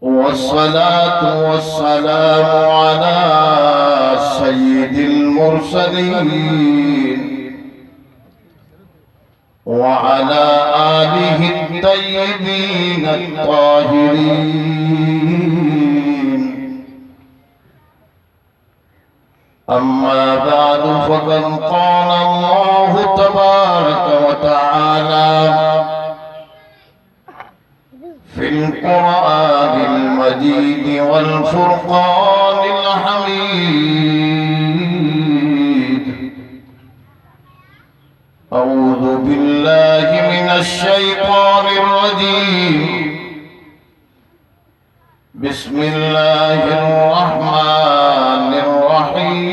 वस्सलातु वस्सलामु अला सय्यिदिल मुरसलीन व अला आलिहि तय्यबीन अत्ताहिरीन। अम्मा बाद फक़द क़ाल अल्लाहु तबारक व तआला फिल क़ुरआनिल मजीद वल फ़ुरक़ानिल हमीद। अऊज़ु बिल्लाहि मिनश शैतानिर रजीम। बिस्मिल्लाहिर रहमानिर रहीम।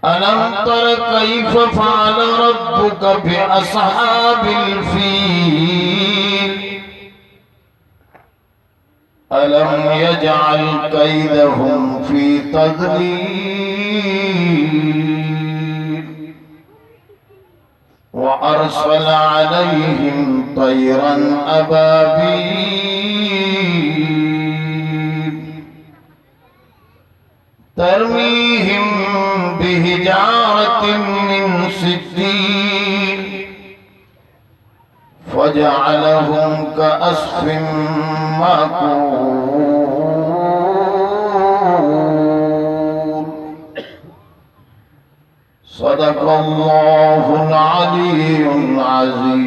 अलम तर कैफ फ़अल रब्बुक बिअस्हाबिल फ़ील। अलम यजअल कैदहुम फ़ी तज़लील व अरसल अलैहिम तयरन अबाबील तरमीहिम बिहिजारतिन मिन सिज्जील फजअलहुम कअस्फिन माकूल। सदक़ल्लाहुल अलीयुल अज़ीम।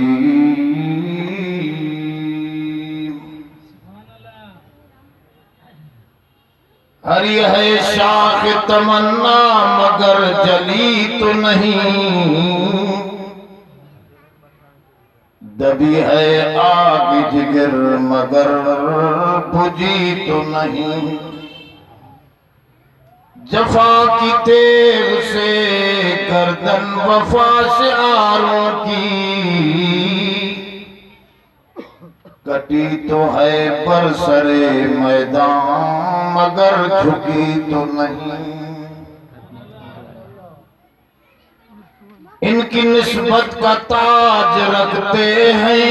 हरी है शाख तमन्ना मगर जली तो नहीं, दबी है आग जिगर मगर बुझी तो नहीं। जफा की तेग से गर्दन वफा से आरों की, कटी तो है पर सरे मैदान मगर झुकी तो नहीं। इनकी निस्बत का ताज रखते हैं,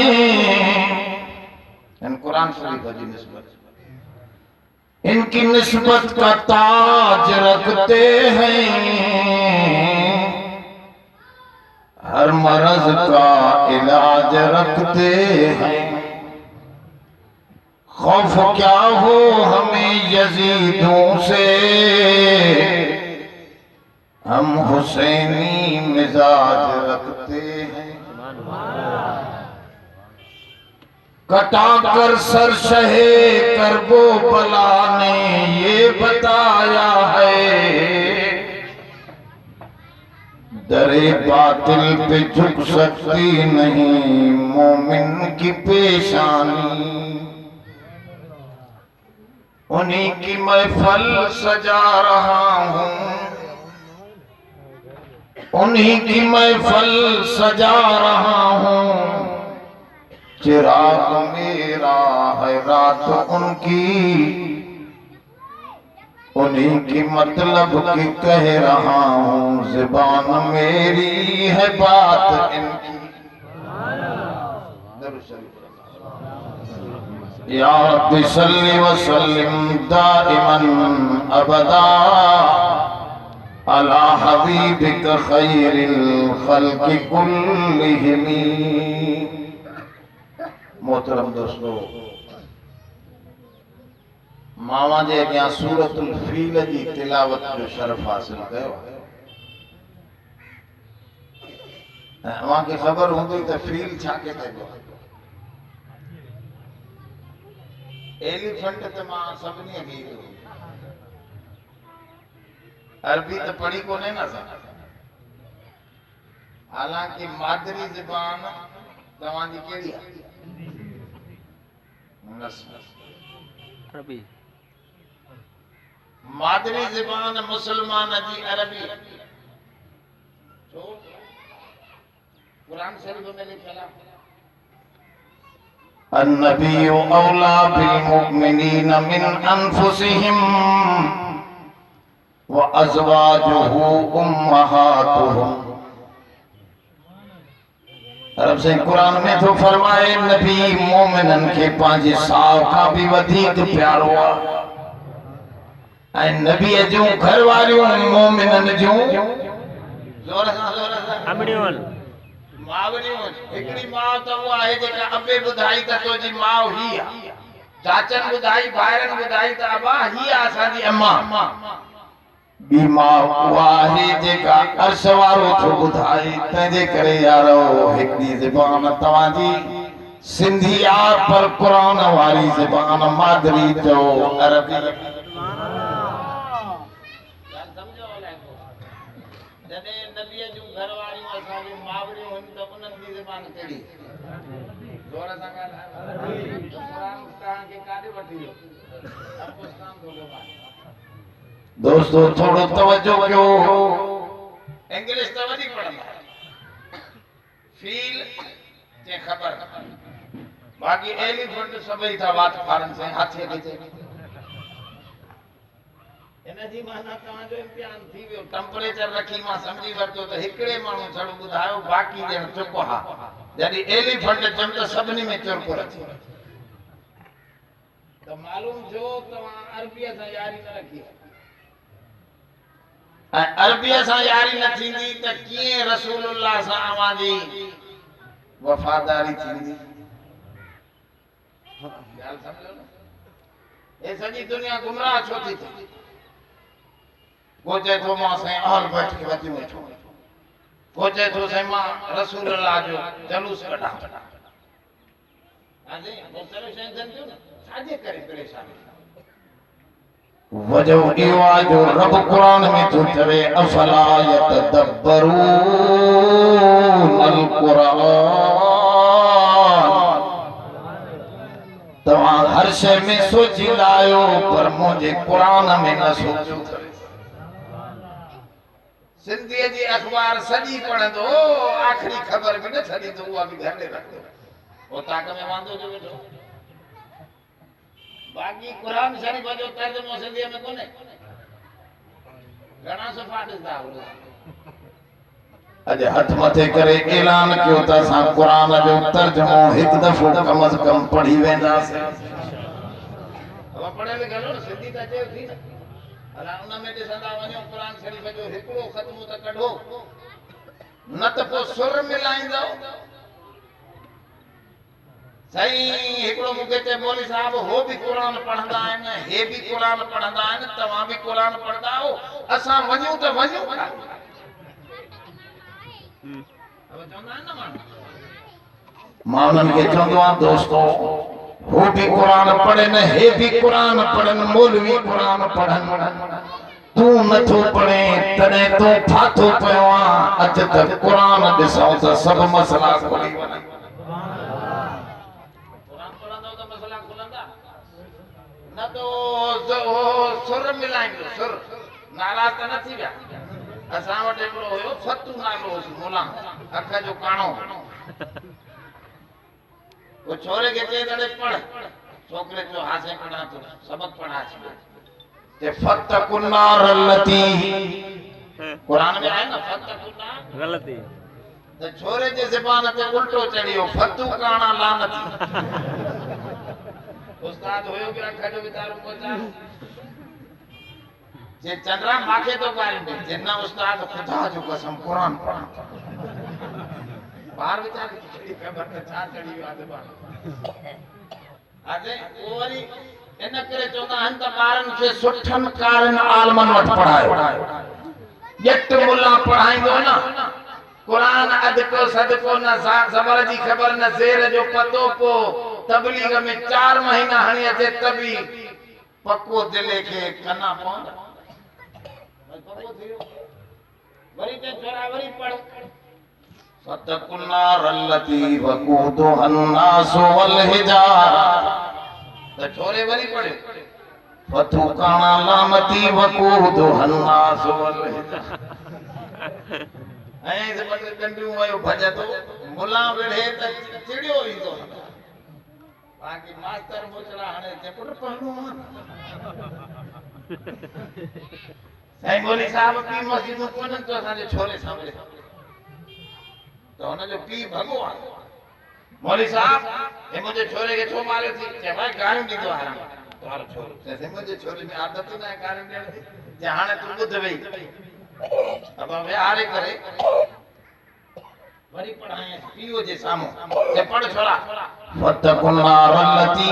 कुरान शरीफ की निस्बत, इनकी निस्बत का ताज रखते हैं। हर मरज का इलाज रखते हैं। खौफ क्या हो हमें यजीदों से, हम हुसैनी मिजाज रखते हैं। कटा कर सर शहे करबो बला ने ये बताया है, दरे बातिल पे झुक सकती नहीं मोमिन की पेशानी। उन्हीं की महफल सजा रहा हूँ, उन्हीं की महफल सजा रहा हूँ। चिराग मेरा है रात उनकी, उन्हीं की मतलब की कह रहा हूँ। ज़ुबान मेरी है बात इनकी। या रब्बि सल्लि व सल्लिम दाइमन अबदा अला हबीबिक खैरिल खल्क़ि कुल्लिहिम। मोहतरम दोस्तों, मामा जे अॻियां सूरतुल फ़ील जी तिलावत जो शरफ़ हासिल कयो। अव्हांखे ख़बर हूंदी त फ़ील छा चइबो आहे। एलिफेंट त मां सभिनी खे ईंदो, अरबी तो पढ़ी कोने ना सा। हालांकि मादरी ज़बान तव्हांजी कहिड़ी आहे? अरबी। मादरी ज़बान मुसलमान जी अरबी। कुरान शरीफ में लिखल आहे अन्नबी औला बिल मुमिनीन मिन अनफुसिहिम व अज़वाजुहु उम्महातुहुम। रब से कुरान में तो फरमाए नबी मोमिनन के पांच साव का भी वधिक प्यारो आ नबी जो घर वालियों मोमिनन जो जोर सां अमड़ियों मावरियों एकड़ी मां तो वो आहे जेका अबे बुधाई त तो जी मां ही आ चाचन बुधाई भाइरन बुधाई त अबा ही आसा जी अम्मा बीमा हुआ है जेका अर्श वारो थो बुधाए तंजे करे यारो एकड़ी ज़बान तवाजी सिंधी आ पर कुरान वाली ज़बान मादरी जो अरबी जने नबी जो घर वाली असा जो मावरी हुन त उनन जी ज़बान केड़ी जोर सां ॻाल्हाए कुरान कहां के काडे वठी वियो पाकिस्तान थो ज़बान दोस्तों थोड़ो तवज्जो कयो इंग्लिश त वधी पढ़ंदा फील जे ख़बर बाकी एलिफेंट सभई था बात फारन से हाथी के इन जी माना तव्हां जो इम्तिहान थी वियो टेम्परेचर रखी मां समझी वरतो त हिकड़े माण्हू छड़ो बुधायो बाकी ॼण चुप हा जॾहिं एलिफेंट चम त सभिनी में चुरपुर अची त मालूम थियो तव्हां अरबीअ सां यारी न रखी अरबीअ सां यारी न थींदी त कीअं रसूलुल्लाह सां अवांजी वफादारी थींदी ॻाल्हि समझो न ए सॼी दुनिया गुमराह छो थी थिए को चए थो मां साईं अहल बैठ के वधी वेठो को चए थो साईं मां रसूलुल्लाह जो जलूस कढां हां जी वो चलो शइ थियनि थियूं न छाजे करे परेशानी वजो इहो आहे जो रब कुरान में थो चवे अफला यतदब्बरून अल कुरान तव्हां हर शइ में सोची लायो पर मुंहिंजे कुरान में न सोचो सिंधीअ जी अखबार सॼी पढ़ंदो आख़िरी ख़बर बि न छॾींदो उहा बि घर में रखंदो वो ताक में वांदो जो वेठो बाकी कुरान शरीफ जो तर्जुमो सिंधीअ में कोन्हे घणा सफ़ा ॾिसंदा अॼु हथ मथे करे ऐलान कयो त असां कुरान जो तर्जुमो हिकु दफ़ो कम अज़ कम पढ़ी वेंदासीं अब पढ़ियल लिखियल न सिंधी त अचे थी न अला उन में ॾिसंदा वञो कुरान शरीफ जो हिकिड़ो ख़त्मो त कढो न त पोइ सुर मिलाईंदो सही हिकिड़ो मूंखे चए मौलवी साहब हो भी कुरान पढ़ंदा आहिनि हे भी कुरान पढ़ंदा आहिनि तव्हां भी कुरान पढ़ंदा आहियो असां वञूं त वञूं मां उन्हनि खे चवंदो आहियां दोस्तो हो भी कुरान पढ़नि हे भी कुरान पढ़नि मौलवी कुरान पढ़नि तूं नथो पढ़े तॾहिं तूं फाथो पियो आहे अच त कुरान ॾिसूं त सभु मसला खुली वञनि न तो सुर मिलाईंदो सुर नाराज़ त न थी विया असां वटि हिकिड़ो हुयो फतू नालो हुयुसि मुला अख जो काणो वो छोरे खे चए तॾहिं पढ़ छोकिरे चयो हा साईं पढ़ां थो सबक पढ़ा ते फतकुन्नार लती कुरान में आहे न फतकुन्नार गलती त छोरे जे ज़बान ते उल्टो चढ़ियो फतू काणा लानती उस्ताद होयो भी अख जो विचारो पहुंचा जे चंद्रा माखे तो गालिंदे जिन्ना उस्ताद खुदा जो कसम कुरान पढ़ा बाहर विचार की खबर त छा चढ़ी आदबान आजे ओ वरी इन करे चोंदा हन त बारन के सुठन कारन आलमन वट पढ़ायो जट मुल्ला पढ़ाइंदो ना कुरान अद को सद को न ज़बर जी खबर न ज़ेर जो पतो को तबलीग में 4 महीना हणी अचे तभी पक्को दिले के कना पवंदा पक्को थियो वरी ते छोरा वरी पढ़ फतकुन्नार लती वकूदु अन्नास वल हिजारा त छोरे वरी पढ़े फतु काना लामती वकूदु अन्नास वल हिजारा ऐं जब कंडियूं वयो भजतो मुला वेढ़े त चिड़ियो ईंदो बाकी मास्टर मुचड़ा हणे चपुट पढ़ो साईं मौलवी साहब की मस्जिद में कोन तो असां जे छोरे सामने तो हुन जो पी भगवान मौलवी साहब ये मुझे छोरे के छो मारे थी जे भाई गाड़ी दीदो आराम तोहारो छोरो जैसे मुझे छोरे में आदत ना है गाड़ी देने की जे हाने तू बुध वई अब वे हारे करे वरी पढ़ाए पीओ जे सामो जे पढ़ छोरा फतकुन नारलती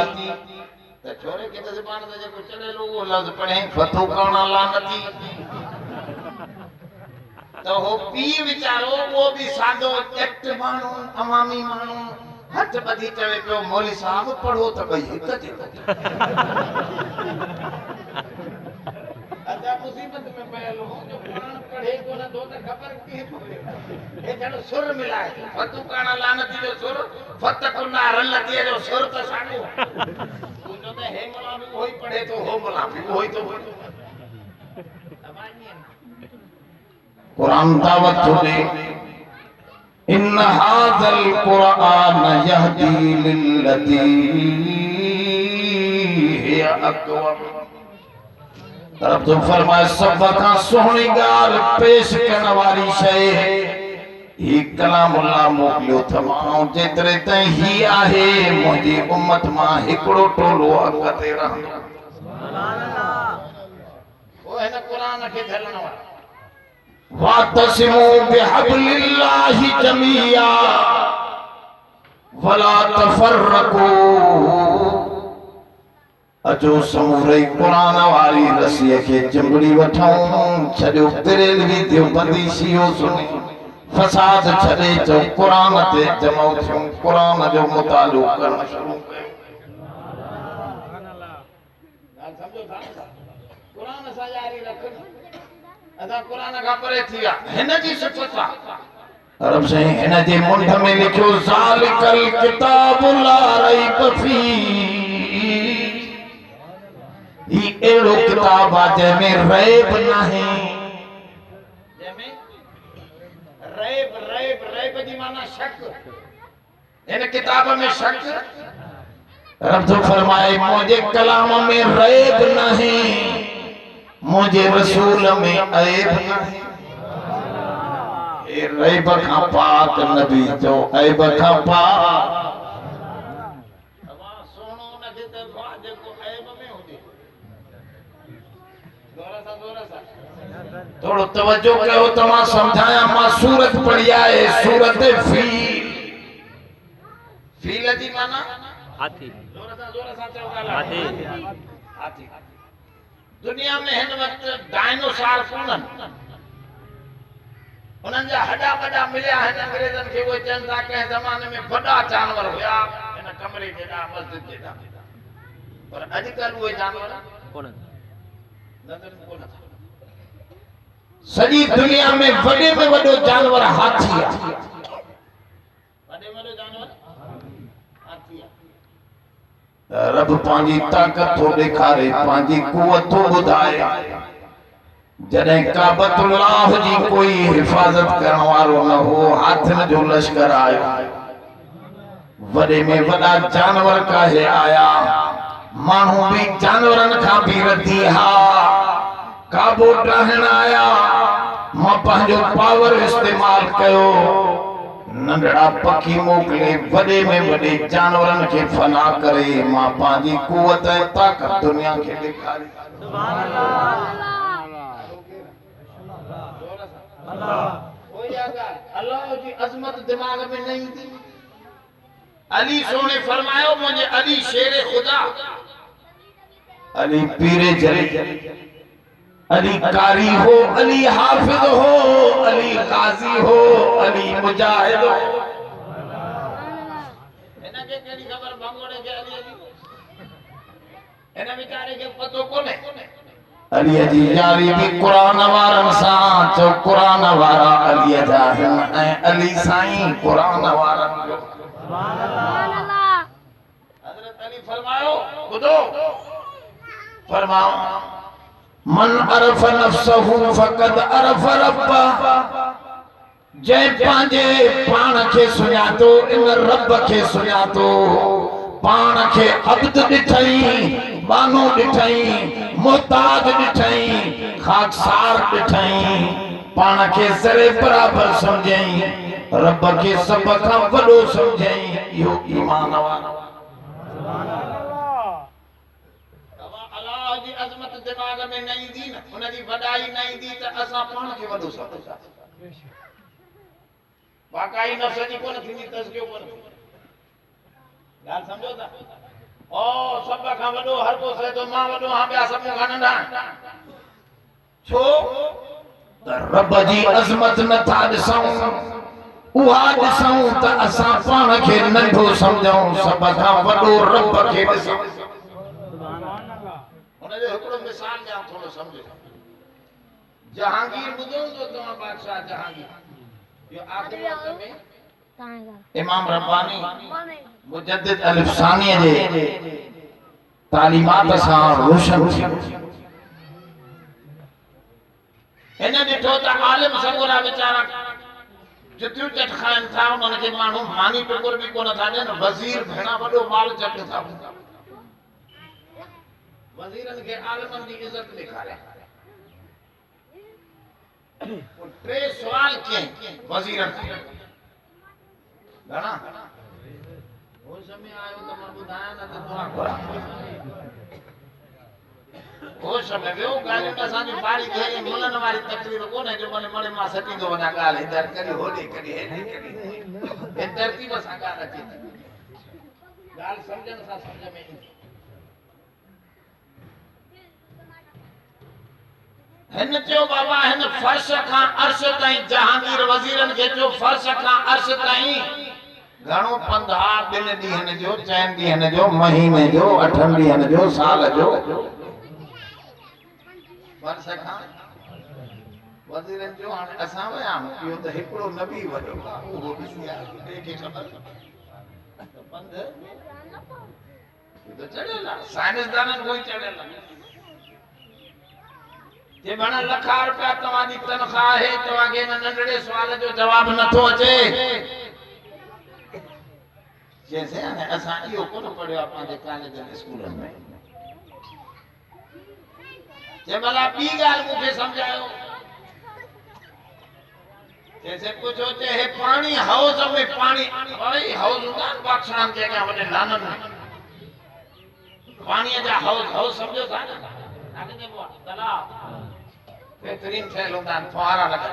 तो छोरे के ज़बान से जो चले लो वो लफ्ज पढ़े फतुकन लानती तो हो पी विचारो वो भी सादो एक्ट मानो अवामी मानो हथ बधी चवे पियो मौलवी साहब पढ़ो तो भई हिक ते अच्छा मुसीबत में पहलो जो कुरान पढ़े को ना दो तो खबर की ये जनो सुर मिलाए फतुकन लानती जो सुर फतकुन रलती जो सुर तो सागो तो हे मला भी वही पढ़े तो हो मला भी वही तो कुरान दावत छोड़े इन हाज़ल कुरान यहदी लिल्लती हिय अक़वम तरफ तो फरमाए सब का सोहनी गाल पेश करने वाली शय ही कलामुल्लाह मोकलियो थमाओ जेतरे तई ही आहे मुंहिंजी उम्मत मां हिकड़ो टोलो अॻते रहंदो सुभान अल्लाह वो है ना कुरान के झलण वाला वातसिमू बिहब्लिल्लाहि जमीआ वला तफर्रकू अजो समूरे कुरान वाली रस्सी के जंबड़ी वठाऊं छड़ो बरेलवी देवबंदी शियो सुनी फसाद छड़े जो कुरान ते जमो थियो कुरान जो मुतालो करना शुरू कयो सुभान अल्लाह गाल समझो था कुरान सा जारी रखन अदा कुरान का परे थिया हिन जी सिफत अरब से हिन जे मुंड में लिखो ज़ालिकल किताबु ला रैब फी ही एड़ो किताब आ जंहिंमें रैब नाहे रैब जी माना शक इन किताब में शक रब तो फरमाए मुझे कलाम में रैब नहीं मुझे रसूल में ऐब नहीं ए रैब का पाक नबी जो ऐब का पाक अवा सोनो न दे तो जेको ऐब में होजे जोरा सा थोड़ो तवज्जो कयो तमा समझाया मां सूरत पढ़ी है सूरत फील जी माना हाथी जोरा सा चओ गाला हाथी दुनिया में हिन वक्त डायनासोर कोनन उनन जा हड्डा बड़ा मिलिया है अंग्रेजन के वो चंदा के जमाने में बड़ा जानवर हुआ इन कमरे जेड़ा मस्जिद जेड़ा पर आजकल वो जानवर कोनन नजर कोन सजी दुनिया में बड़े जानवर हाथी है बड़े जानवर हाथी है रब पांजी ताकत तो दिखारे पांजी कुवत तो बुधाए जने काबतुल्लाह जी कोई हिफाजत करने वालो न हो हाथन जो लश्कर आयो वडे में वडा जानवर काहे आया मानू भी जानवरन का भी रती हा काबू रहन आया मां पंहिंजो पावर इस्तेमाल कयो नंढड़ा पखी मोकले वडे में वडे जानवरन के फना करे मां पंहिंजी कुवत ऐं ताकत दुनिया के दिखारी सुभान अल्लाह अल्लाह जी अजमत दिमाग में नहीं थी अली सोने फरमायो मुझे अली शेर खुदा अली पीरे जरे अली कारी हो अली हाफिज हो अली गाजी हो अली मुजाहिद हो एना के केड़ी खबर भंगोड़े के अली एना बेचारे के पतो कोने अली जी यारी भी कुरान वारन सा जो कुरान वारा अली जाहन ए अली साईं कुरान वारन जो सुभान अल्लाह हजरत अली फरमायो खुदो फरमाओ मन अरफ नफ्सहु फकद अरफ रब्बा जय पांजे पान के सुञातो इन रब के सुञातो पान के अब्द दिठई बानो दिठई मोहताज दिठई खाकसार दिठई पान के सरे बराबर समझई रब के सब खां वॾो समझई इहो ईमान वारो अल्लाह जी अज़मत दिमाग में न ईंदी न उन जी वॾाई न ईंदी त असां पाण खे वॾो समझंदासीं वाकई नफ़्स जी कोन थींदी तज़कियो कोन ॻाल्हि सम्झो था ओ सब खां वॾो हर को चए थो मां वॾो आहियां ॿिया सभ खां नंढा छो त रब जी अज़मत नथा ॾिसूं उहा ॾिसूं त असां पाण खे नंढो सम्झूं सब खां वॾो रब खे ॾिसूं हुनजो हिकिड़ो मिसाल ॾियां थोरो सम्झो जहांगीर ॿुधो हूंदो तव्हां बादशाह जहांगीर इहो आख़िरी वक़्त में इमाम रब्बानी मुजद्दिद अलिफ़सानी जे तालीमात सां रोशन थियो हिन ॾिठो त आलिम सगोरा वीचारा जुतियूं चट खाइनि था उन्हनि खे माण्हू मानी टुकुर बि कोन था ॾियनि वज़ीर भेणा वॾो माल चट था वज़ीरनि खे आलिमनि जी इज़त ॾेखारे टे सुवाल कयईं वज़ीरनि खे घणा होश में आयो त मां ॿुधायां न त दुआ करा होश में वियो ॻाल्हियूं त असांजी बारी खे मुलनि वारी तकलीफ़ कोन्हे जो मने मणे मां सटींदो वञा ॻाल्हि इधर कॾहिं होॾे कॾहिं हेॾे कॾहिं हे तरतीब सां ॻाल्हि अचे थी ॻाल्हि सम्झण सां सम्झ में ईंदी हिन चयो बाबा हिन फर्श खां अर्श ताईं जहांगीर वज़ीरनि खे चयो फर्श खां अर्श ताईं घणो पंध आहे 2 ॾींहनि जो 4 ॾींहनि जो महीने जो 8 ॾींहनि जो साल जो फर्श खां वज़ीरनि जो हाणे असां विया इहो त हिकिड़ो नबी वॾो उहो ॾिसी आहे ॿिए खे ख़बर पंध त चढ़ियल आहे साइंसदाननि कोई चढ़ियल आहे जे बण लखा रुपया तव्हांजी तनख़्वाह आहे तव्हांखे हिन नंढड़े सुवाल जो जवाब नथो अचे जैसे हाणे असां इहो कोन पढ़ियो आहे पंहिंजे कॉलेजनि स्कूलनि में जे भला ॿी ॻाल्हि मूंखे सम्झायो जैसे पुछो चे हे पाणी हाउस में पाणी भाई हाउस हूंदा आहिनि बादशाहनि जे अॻियां वॾे लाननि में पाणीअ जा हाउस सम्झो था न तलाब बेहतरीन ठहियल हूंदा आहिनि फुहारा लॻल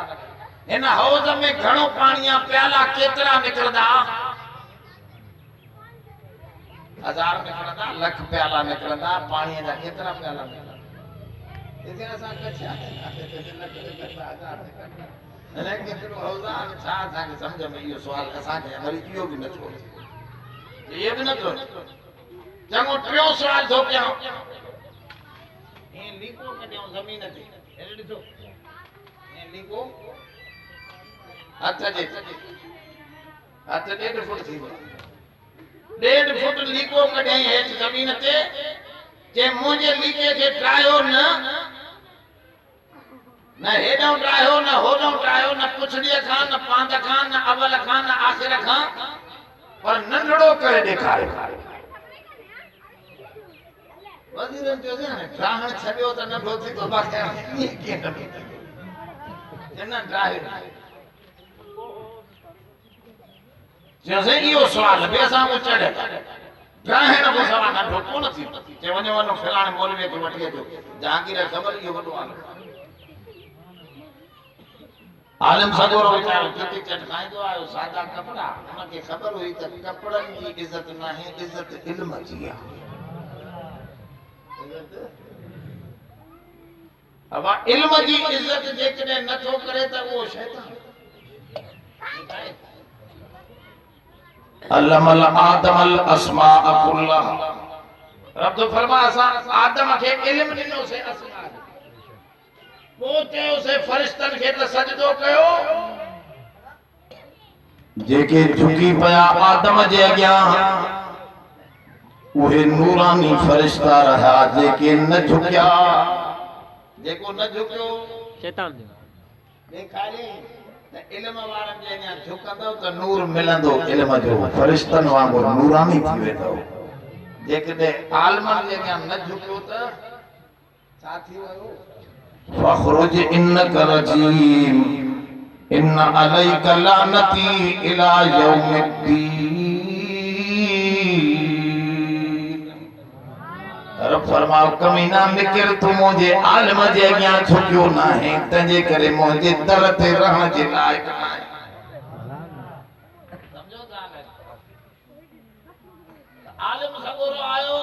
हिन हाउस में घणो पाणी आहे प्याला केतिरा निकिरंदा 1000 निकिरंदा लख प्याला निकिरंदा पाणीअ जा केतिरा प्याला निकिरंदा हिते असां कछा अने केतिरो हाउस आहे छा असांखे सम्झ में इहो सुवाल असांखे वरी इहो बि नथो इहो बि नथो चङो टियों सुवाल थो कयां लीको कढियो ज़मीन ते हेॾे ॾिसो लीको हथ 1.5 फुट थी वियो 1.5 फुट लीको कढियईं हेठि ज़मीन ते जे मुंहिंजे लीके खे ट्रायो न हेॾो ट्रायो न होॾो ट्रायो न पुछड़ीअ खां न पांद खां न अवल खां न आख़िर खां पर नंढड़ो करे ॾेखारियो वज़ीरनि चयो न ट्राहण छॾियो त नंढो थी तो बाक़ी कीअं नंढो न ट्रायो चयोसीं इहो सुवाल बि असां को चढ़े ट्राहण को सवाल नंढो कोन थी चए वञो फलाणे मौलवीअ खे वठी अचो जहांगीर ख़बर इहो वॾो आलिम सगोरो वीचारो किटी चट खाईंदो आयो सादा कपड़ा उनखे ख़बर हुई त कपड़नि जी इज़त न आहे इज़त इल्म जी आहे अब इल्म जी इज्जत जेकॾहिं नथो करे त उहो शैतान अल्लमल आदमल अस्माअ कुल्लह रब तो फरमा असां आदम खे इल्म ॾिनोसीं अस्मा पोइ चयोसीं फरिश्तनि खे त सजदो कयो जेके झुकी पिया आदम जे अॻियां उहे नूरानी फरिश्ता रहा जेके न झुकिया जेको न झुकियो शैतान ॾेखारे त इल्म वारनि जे अॻियां झुकंदो त नूर मिलंदो इल्म जो फरिश्तनि वांगुरु नूरानी थी वेंदो जेकॾहिं आलमनि जे अॻियां न झुकियो त छा थी वियो फखरुज इन्नक रजीम इन अलैका लानती इला यौमिद्दीन। रब फरमाओ कमीना निकिर तू मुझे आलम जे अॻियां झुकियो ना है तंहिंजे करे मुझे दर ते रहण जे लायक ना है। समझो ॻाल्हि आलिम सगोरो आयो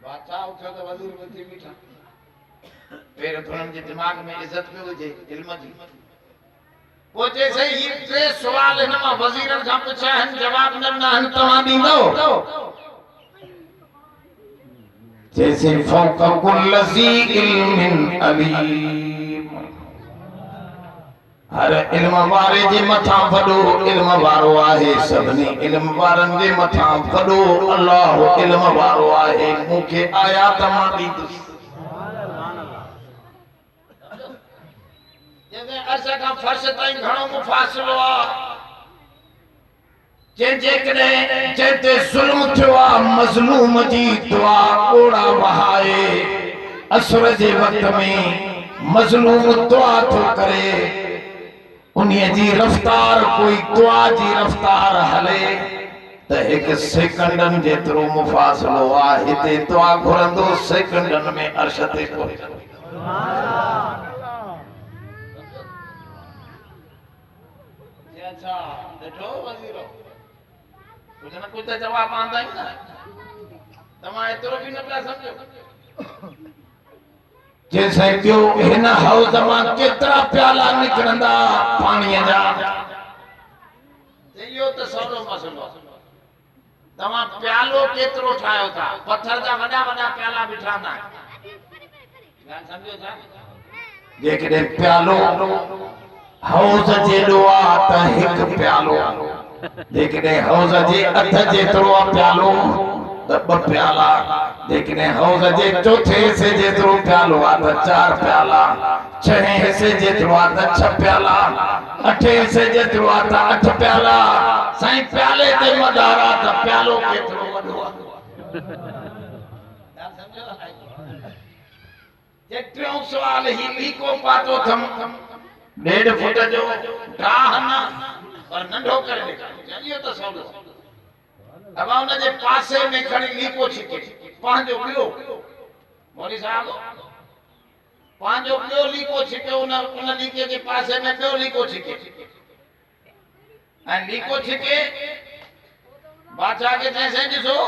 बादशाह उठो तो वज़ीर वठी बीठा फिर थोड़न जे दिमाग में इज्जत पे हुजे इल्म जी पोचे सही ये टे सवाल हिन मां वज़ीरन खां पुछा हन जवाब न हन तव्हां ॾींदो जैसे फौक कुल ज़ी इल्मिन अलीम। हर इल्म वारे जे मथां वॾो इल्म वारो आहे सभिनी इल्म वारनि जे मथां वॾो अल्लाह इल्म वारो आहे मूंखे आयात मां ॾींदुसि। जंहिंजे अर्श खां फर्श ताईं घणो मुफ़ासिलो आहे जंहिंजे ते ज़ुल्म थियो आहे मज़लूम जी दुआ कोड़ा वहाए असर जे वक़्त में मज़लूम दुआ थो करे उन्हीअ जी रफ़्तार कोई दुआ जी रफ़्तार हले त हिकु सेकंडन जेतिरो मुफ़ासिलो आहे हिते दुआ घुरंदो सेकंडन में अर्श ते पहुचंदो। अच्छा ॾिठो वज़ीरो कुछ न कुछ जवाब आंदा ही ना तमा एतरो भी न पिया समझो जैसे क्यों हिन हाउस मां केतरा प्याला निकरंदा पाणीअ जा इहो त सवलो मसलो तमा प्यालो केतरो ठायो था पत्थर जा वडा वडा प्याला बिठा ना ध्यान समझो था जेकॾहिं प्यालो हाउस जेॾो आहे त हिकु प्यालो जेकॾहिं हौज़ जे अठ जेतिरो प्यालो त ॿ प्याला जेकॾहिं हौज़ जे चौथे हिसे जेतिरो प्यालो आहे त 4 प्याला छहें हिसे जेतिरो आहे त 6 प्याला अठे हिसे जेतिरो आहे त 8 प्याला साईं प्याले ते मदार आहे त प्यालो केतिरो वॾो आहे जे टियों सुवाल ही लीको पातो थम 1.5 फुट जो ढाह न और नंढो करे देखियो तो सवलो अब उन जे पासे में खड़ी लीको छिके पांजो बियो मौली साहब पांजो बियो लीको छिके उन लीके के पासे में बियो लीको छिके ऐं लीको छिके बादशाह के जैसे ॾिसो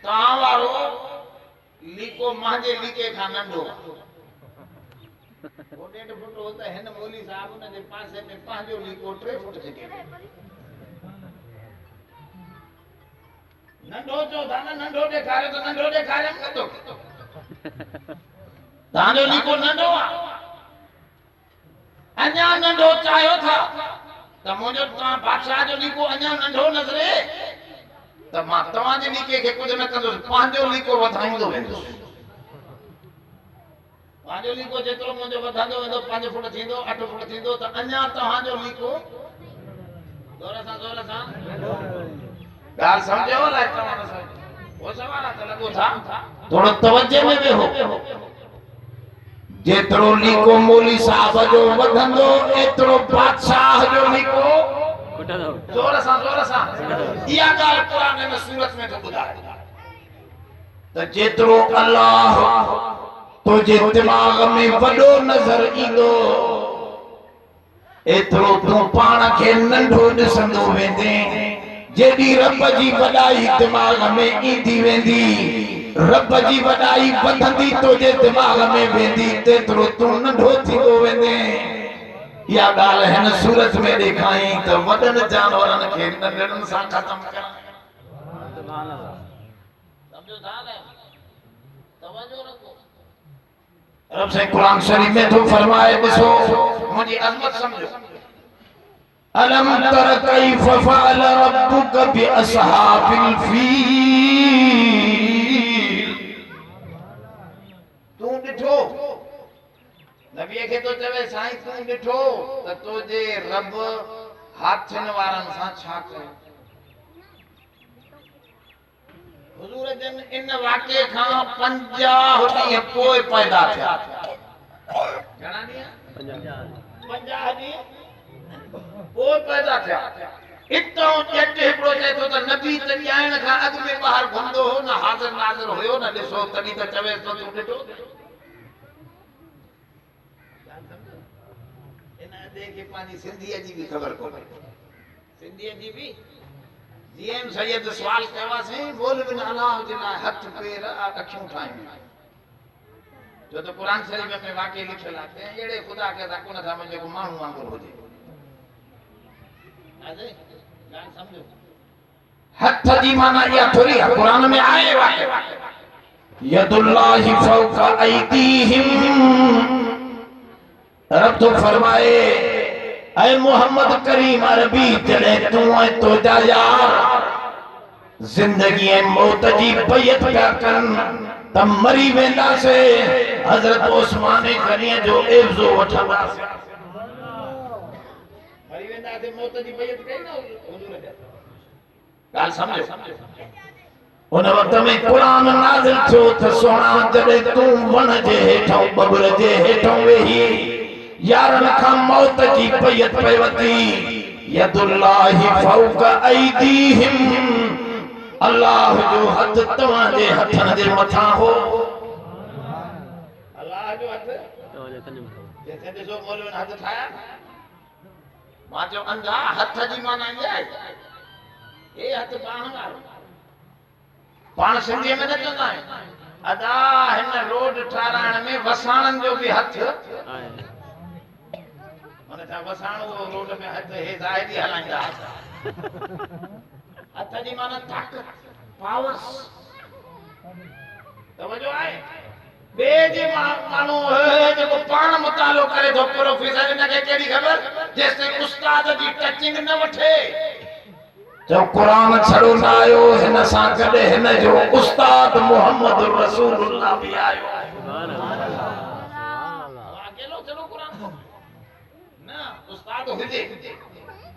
तव्हां वारो लीको मांजे लीके खां नंढो 1.5 फुट होता है न मौली साहब उन जे पासे में पांजो लीको 3 फुट छिके नंढो जो दाना नंढो ॾेखारे तो नंढो ॾेखारे न तो तांजो लीको नंढो आहे अञा नंढो चाहियो था त मुंहिंजो तव्हां बादशाह जो लीको अञा नंढो नज़रे त मां तव्हां जे लीके खे कुझु न कंदुसि पंहिंजो लीको वधाईंदो वेंदुसि पांजो लीको जेतिरो मुंहिंजो वधंदो वेंदो 5 फुट थींदो 8 फुट थींदो त अञा तव्हांजो लीको जोर सां ॻाल्हि सम्झो अलाए तव्हां न सम्झो वो सवाल आहे त लॻो था थोरो तवज्जो में वेहो जेतिरो लीको मौली साहब जो वधंदो एतिरो बादशाह जो लीको जोर सां इहा ॻाल्हि क़ुरान में सूरत में थो ॿुधाए त जेतिरो अल्लाह तुझे दिमाग में वडो नजर ईंदो एतिरो तूं पाण खे नंढो ॾिसंदो वेंदे जेॾी रब जी वॾाई दिमाग में ईंदी वेंदी रब जी वॾाई वधंदी तुझे दिमाग में वेंदी तेतिरो तूं नंढो थींदो वेंदे इहा ॻाल्हि हिन सूरत में ॾेखाई त वॾनि जानवरनि खे नंढड़नि सां ख़तम करणु सम्झो था न तवज्जो रखो रब से कुरान शरीफ में तो फरमाए ॾिसो मुंहिंजी अज़मत समझो अलम तर कैफ फअल रब्बुक बि असहाबिल फील तू ॾिठो नबी खे तो चवे साईं तू ॾिठो त तुझे रब हाथियुनि वारनि सां छा कयो हुजूर जन इन वाक़े खां 50 ॾींहं पोइ पैदा थिया घणा ॾींहं 50 ॾींहं पोइ पैदा थिया इतो ॼट हिकिड़ो चए थो त नबी त ॼाइण खां अॻु में ॿाहिरि घुमंदो हो न हाज़िर नाज़िर हुयो न ॾिसो तॾहिं त चवे थो तूं ॾिठो इन अदे खे पंहिंजी सिंधीअ जी बि ख़बर कोन्हे सिंधीअ जी बि जीअं सैयद सुवाल कयो आहे साईं बोल बिन अलाह जे लाइ हथ पेर अखियूं ठाहियूं जो त क़ुरान शरीफ़ में वाक़ई लिखियल आहे तंहिं अहिड़े ख़ुदा खे त कोन था मुंहिंजो को माण्हू वांगुरु हुजे ॻाल्हि सम्झो हथ जी माना इहा थोरी आहे क़ुरान में आहे वाक़ई यदुल्लाहि फौका ऐदीहिम रब तो फरमाए ऐ मोहम्मद करीम अरबी जॾहिं तूं ऐं तुंहिंजा यार जिंदगी ऐं मौत जी बैत पिया कनि त मरी वेंदासीं हज़रत उस्मान गनी जो एफ़्ज़ो वठंदासीं मरी वेंदासीं मौत जी बैत कई न हुजूर जा ॻाल्हि सम्झो उन वक़्त में क़ुरान नाज़िल थियो त सोना जॾहिं तूं वण जे हेठां बबुर जे हेठां वेही यारन खां मौत जी बैत पे वती यदुल्लाहि फौका ऐदीहिम अल्लाह जो हथ तव्हां जे हथन जे मथां हो अल्लाह जो हथ तव्हां जे हथन जे मथां जैसे ॾिसो मौलवी हथ ठाया मां जो अंधा हथ जी माना इहा आहे हे हथ पाण वारो पाण सिंधीअ में न चवंदा आहियूं अदा हिन रोड ठाराइण में वसाणनि जो बि हथ माने छा वसाणो रोड में हथ हे ज़ाहिरी हलाईंदा हथ जी माना ताक़त पावर्स तवजो आहे बे जे माण्हू जेको पाण मुतालो करे थो प्रोफेसर इनखे कहिड़ी ख़बर जेसिताईं उस्ताद जी टचिंग न वठे जो क़ुरान छड़ो न आयो हिन सां गॾु हिन जो उस्ताद मोहम्मद रसूलुल्लाह बि आयो सुभान अल्लाह अकेलो चलो क़ुरान न उस्ताद हुजे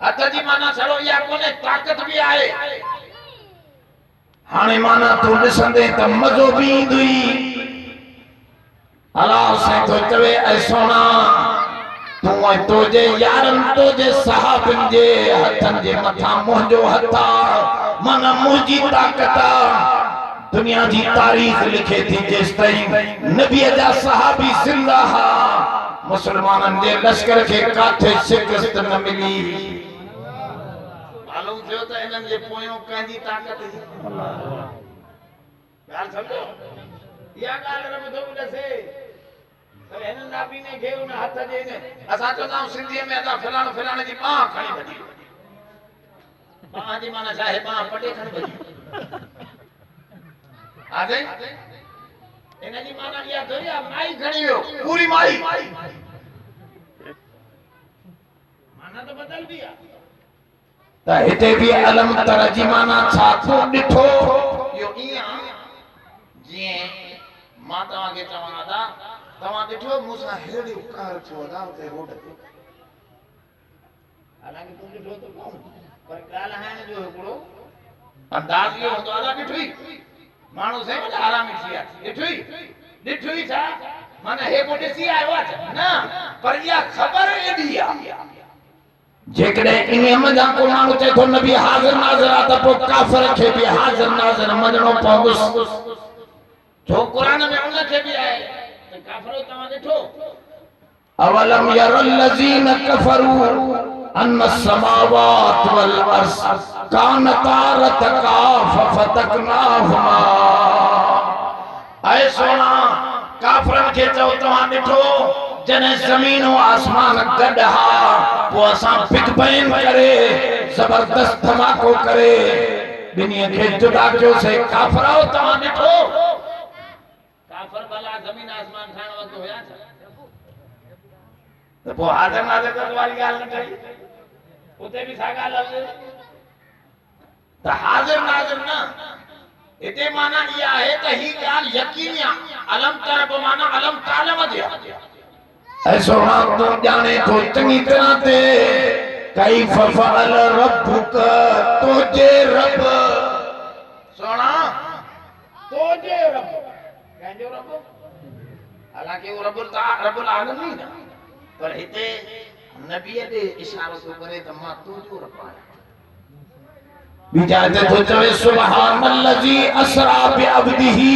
हथ जी माना छड़ो इहा कोन्हे ताक़त बि आहे हाणे माना तूं ॾिसंदे त मज़ो बि ईंदुई अलाह साईं तो चवे ऐं सोना तूं ऐं तुंहिंजे यारनि तुंहिंजे सहाबनि जे हथनि जे मथां मुंहिंजो हथ आहे माना मुंहिंजी ताक़त आहे दुनिया जी तारीख़ लिखे थी जेसिताईं नबीअ जा सहाबी ज़िंदा हुआ मुसलमाननि जे लश्कर खे काथे शिकस्त न मिली मालूम थियो त इन्हनि जे पोयों कंहिंजी ताक़त जी ॻाल्हि सम्झो इहा ॻाल्हि रब थो ॾसे पर हिन नाबी ने खे उन हथ जे ने असां चवंदा आहियूं सिंधीअ में अदा फलाणे फलाणे जी बांह खणी भॼी बांह जी माना छा आहे बांह पटे खणी भॼी आगे इन जी माना इहा थोरी आहे माई खणी वियो पूरी माई माना त बदलदी आहे त हिते बि अलम तर जी माना छा तूं ॾिठो इहो ईअं जीअं मां तव्हांखे चवां था तव्हां ॾिठो मूंसां हेड़ी उकार थियो अदा उते रोड ते हालांकि तूं ॾिठो त कोन पर ॻाल्हाइण जो हिकिड़ो अंदाज़ इहो हूंदो अदा ॾिठुई माण्हू से आरामी थी विया ॾिठुई छा माना हे को ॾिसी आयो आहे न पर इहा ख़बर एॾी आहे जेकॾहिं इन मज़ा को माण्हू चए थो नबी हाज़िर नाज़िर आहे त पोइ काफ़िर खे बि हाज़िर नाज़िर मञणो पवंदुसि जो क़ुरान में उनखे बि आहे त काफ़िरो तव्हां ॾिठो अवलम यरल्लज़ीन कफ़रू अन्न समावात वल अर्ज़ कानता रतका फफतकनाहुमा ऐ सोना काफ़िरनि खे चओ तव्हां ॾिठो जने ज़मीन और आसमान गड्ढा वो असां बिग बैंग करे जबरदस्त धमाको करे दुनिया के जुदा क्यों से काफरा हो तव्हां ॾिठो काफर भला ज़मीन आसमान ठाहिण वक़्तु हुया छा त पोइ हाज़िर नाज़िर करण वारी ॻाल्हि न ठही उते बि छा ॻाल्हि हले त हाज़िर नाज़िर न हिते माना इहा आहे त ही ॻाल्हि यकीनी आहे अलम तरब माना अलम तालम जे ऐसो हां तो जाने तो चंगी तरह ते कई फफल रब्बुक तुझे रब सोना तुझे रब कंजो रब हालांकि वो रब्बुल आलमीन पर हिते नबी दे इशारो तो करे त मां तो जो रपाया बिजाते तो चवे सुभानल्लज़ी असरा बि अब्दिही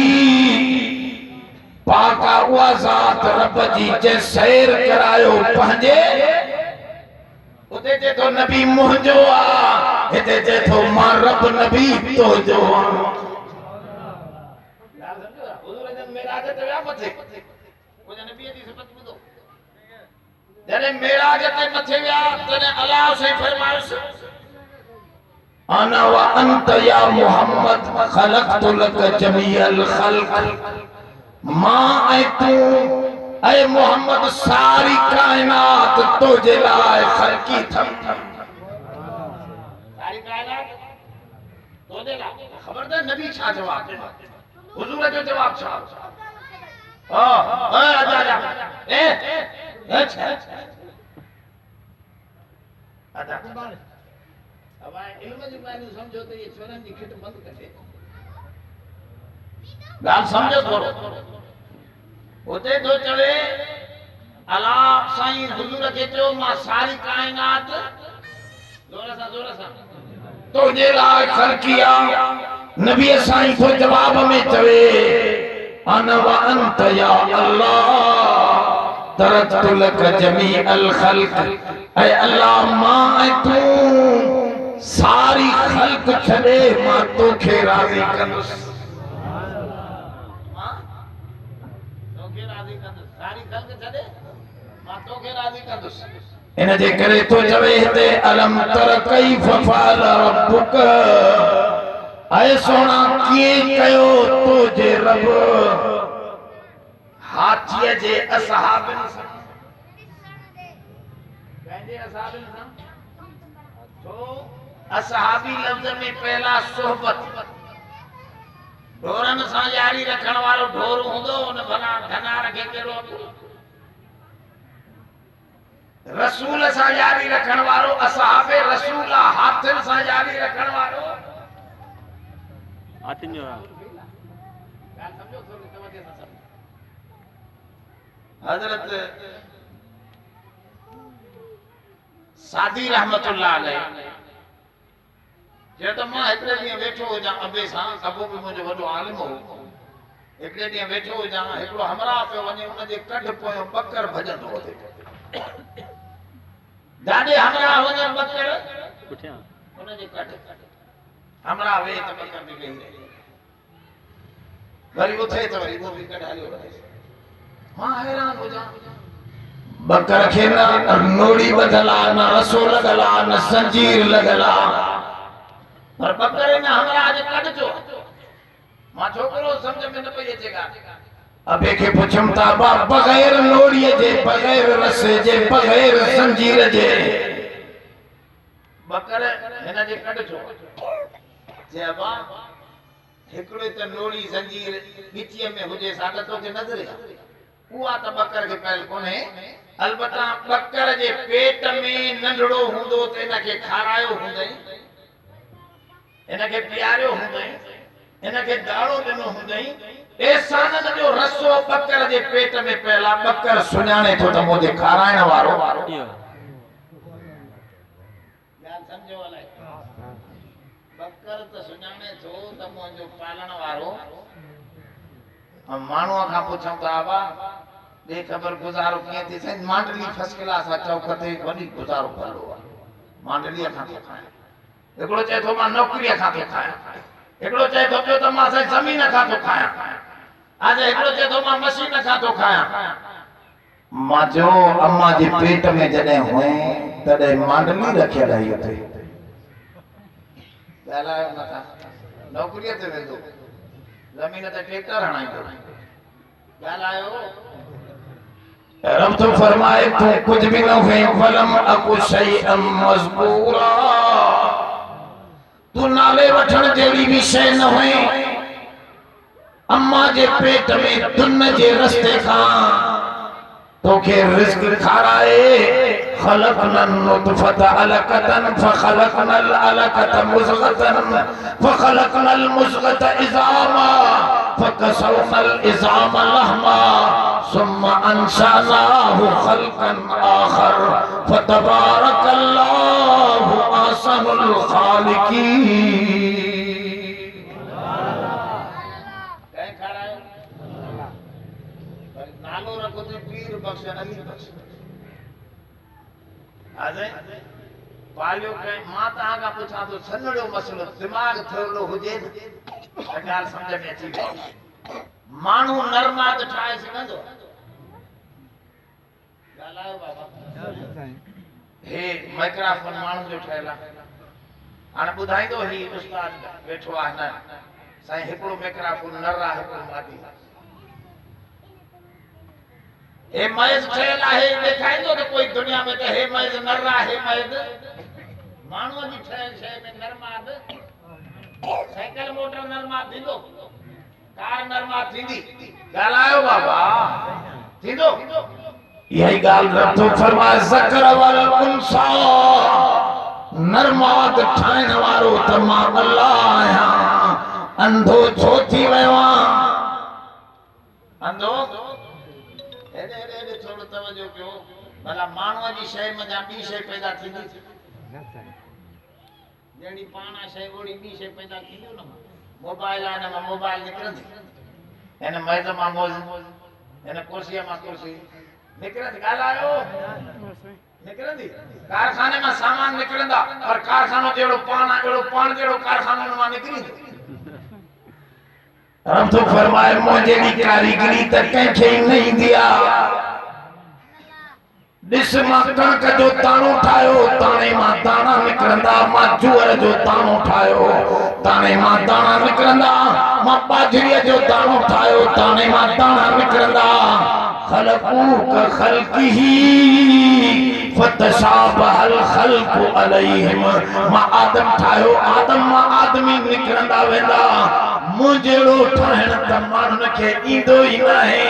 पाका उहा ज़ात रब जी जे सैर करायो पंहिंजे उते जे तो नबी मुंहिंजो आ हिते जे तो मां रब नबी तो जो आ हुजूर जन मेराज ते विया मथे वो नबी जी सिफत ॿुधो जॾहिं मेराज ते मथे विया तॾहिं अलाह से फरमाइश अना व अंत या मोहम्मद खलक़तु लक जमीअल खल्क़ मां ऐं तूं ऐं मोहम्मद सारी कायनात तुझे लाइ ख़लक़ी थम सारी कायनात तुझे लाइ ख़बरदार नबी छा जवाब हुजूर जो जवाब छा हां आजा ए अच्छा आजा अब इल्म जी मायने समझो तो ये छोरन जी खिट बंद कर दे गाल समझो थोड़ो उते तो चवे अला साईं हुजूर के चयो मां सारी कायनात जोर सा तो जे लाइ ख़लक़िया नबी साईं तो जवाब में चवे अन व अंत या अल्लाह तरतु लक जमीअल खल्क़ ऐ अल्लाह मां ऐं तूं सारी खल्क़ छड़े मां तोखे राज़ी कंदुसि इन जे करे तो चवे हिते अलम तर कैफ फअल रब्बुक ऐ सोना कीअं कयो तुझे रब हाथीअ जे असहाबन सां पंहिंजे असहाबन सां तो असहाबी लफ्ज़ में पहला सोहबत ढोरन सां यारी रखण वारो ढोर हूंदो उन भला धनार खे कहिड़ो रसूल सां यारी रखण वारो असहाबे रसूल हाथिन सां यारी रखण वारो हाथिन जो समझो थोड़ी तवज्जो सां समझो हजरत सादी रहमतुल्लाह अलैह जे तो मां एकड़े ॾींहुं वेठो हुजां अबे सां अबो बि मुंहिंजो वॾो आलिम हो एकड़े ॾींहुं वेठो हुजां हिकिड़ो हमरा पियो वञे उन जे कढ पोयों बकर भॼंदो हो दादे हमरा वञे बकर पुठियां उन जे कढ हमरा वे त बकर बि वेही रही वरी उथे त वरी वो बि कढायो मां हैरान हुजां बकर खे न नोड़ी बदला न रसो लगला न संजीर लगला पर बकर ने हमरा आज कढ जो मां छोकरो समझ में न पई अचेगा अबे के पुछम ता बगैर नोड़ी जे बगैर रसे जे बगैर संजीर जे बकर हिन जे कढ जो जे अबा हिकड़े त नोड़ी संजीर बिचीअ में हुजे साथ तो के नजर उहा त बकर के पहल कोने अलबत्ता बकर जे पेट में नंढड़ो हुंदो त इनके खारायो हुंदई इनके प्यारियो हुंदई इनके दाड़ो दिनो हुंदई ए सानन जो रसो बकर जे पेट में पहला बकर सुञाणे तो त मोजे खारायण वारो ध्यान समझो वाले बकर त सुञाणे थो त मोजो पालण वारो हम मानवा का पूछम त आवा बे खबर गुजारो किए थी से मांडली फर्स्ट क्लास आ चौकते वडी गुजारो भलो मांडली खा के खाए एकड़ो चाहे तो मां नौकरी खा के खाया एकड़ो चाहे तो त मां से जमीन खा तो खाया आज एकड़ो चाहे तो मां मशीन खा तो खाया मां जो अम्मा जे पेट में जने होए तडे मांडली रखे रही थे गालायो न था नौकरी ते वेंदो जमीन ते ट्रैक्टर हणाइंदो गालायो रब तो फरमाए तू कुछ भी न हुए फलम अकु शैअम मज़कूरा तू नाले वठण जहिड़ी भी शय न हुए अम्मा जे पेट में दुन जे रस्ते खां तोखे रिज़्क खाराए खलक़नल नुतफ़ता अलक़तन फखलक़नल अलक़त मुज़ग़तन फखलक़नल मुज़ग़त इज़ामा फकसवनल इज़ाम लहमा सुम्मा अंशानाहु खल्क़न आखर फतबारकल्लाहु अहसनुल खालिकीन। नालो रखो तो पीर बख्श अली बख्श आजे पालियो के मां ता का पूछा तो सनड़ो मसलो दिमाग थोड़ो हुजे ॻाल्हि समझ में अची वई माण्हू नरमाद ठाहे सघंदो ॻाल्हायो बाबा हे माइक्रोफोन माण्हू जो ठहियल आहे हाणे ॿुधाईंदो ही उस्ताद वेठो आहे न साईं हिकिड़ो माइक्रोफोन नर आहे हिकिड़ो मादी हे मैज़ ठहियल आहे ॾेखारींदो त कोई दुनिया में त हे मैज़ नर आहे हे मैज़ माण्हूअ जी ठहियल शइ में नरमाद साइकिल मोटर नरमाद थींदो कार नरमाद थींदी ॻाल्हायो बाबा थींदो यही ॻाल्हि रब्बु फरमाए ज़कर वल उनसा नरमाद ठाहिण वारो त मां अल्लाह आहियां अंधो छो थी वियो आहियां अंधो एॾे थोरो तवजो कयो भला माण्हूअ जी शइ मञा ॿी शइ पैदा थींदी जहिड़ी पाण शइ ओड़ी ॿी शइ पैदा थींदियूं न मोबाइल आहे न मोबाइल निकिरंदी हिन मैज़ मां मोज़ हिन कुर्सीअ मां कुर्सी निकिरंदी ॻाल्हायो निकिरंदी कारखाने मां सामान निकिरंदा और कारखानो जहिड़ो पाण आहे अहिड़ो पाण जहिड़ो कारखानो हुन मां निकिरींदो रब तो फरमाए मुंहिंजी कारीगरी त कंहिंखे ई न ईंदी आहे ॾिस मां कणक जो ताणो ठाहियो ताणे मां दाणा निकिरंदा मां जूअर जो ताणो ठाहियो ताणे मां दाणा निकिरंदा मां बाजरीअ जो दाणो ठाहियो ताणे मां दाणा निकिरंदा ख़लक़ूक ख़ल्क़िही फतशाबहल ख़ल्क़ु अलैहिम मां आदम ठाहियो आदम मां आदमी निकिरंदा वेंदा मुंहिंजो ठाहिण त माण्हुनि खे ईंदो ई न आहे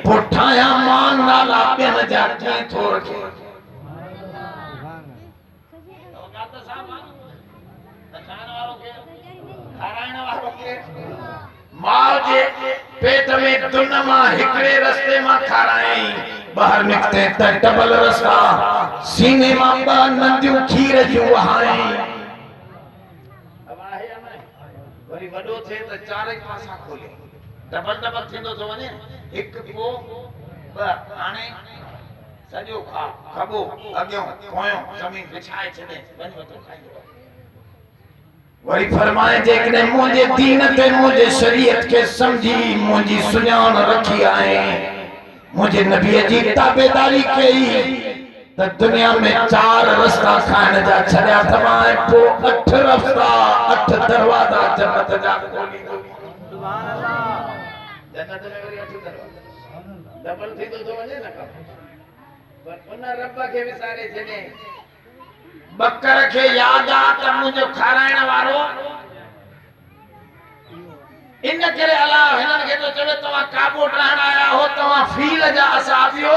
पोइ ठाहियां मां नाला ॿियनि जा कीअं थो रखे मां जे पेट में दुन मां हिकिड़े रस्ते मां खाराई ॿाहिरि निकिते त डबल रस्ता सीने मां ॿ नंदियूं खीर जूं वहाई वरी वॾो थिए त चारई पासा खोले डबल डबल थींदो थो वञे हिकु पोइ ॿ हाणे सॼो खा खबो अॻियों पोयों ज़मीन विछाए छॾे वञी वठो खाईंदो वरी फरमाए जेकॾहिं मुंहिंजे दीन ते मुंहिंजे शरीयत खे सम्झी मुंहिंजी सुञाण रखी आहे मुंहिंजे नबीअ जी ताबेदारी कई त दुनिया में 4 रस्ता खाइण जा छॾिया अथवा ऐं पोइ 8 रस्ता 8 दरवाजा जन्नत जा खोलींदो सुभान अल्लाह जन्नत में वरी 8 दरवाजा डबल थींदो थो वञे न कम पर उन रब खे विसारे छॾे बकर खे याद आ त मुंहिंजो खाराइण वारो इन करे अलाह हिननि खे तो चवे तव्हां काबो रहण आया हो तव्हां फील जा असाबियो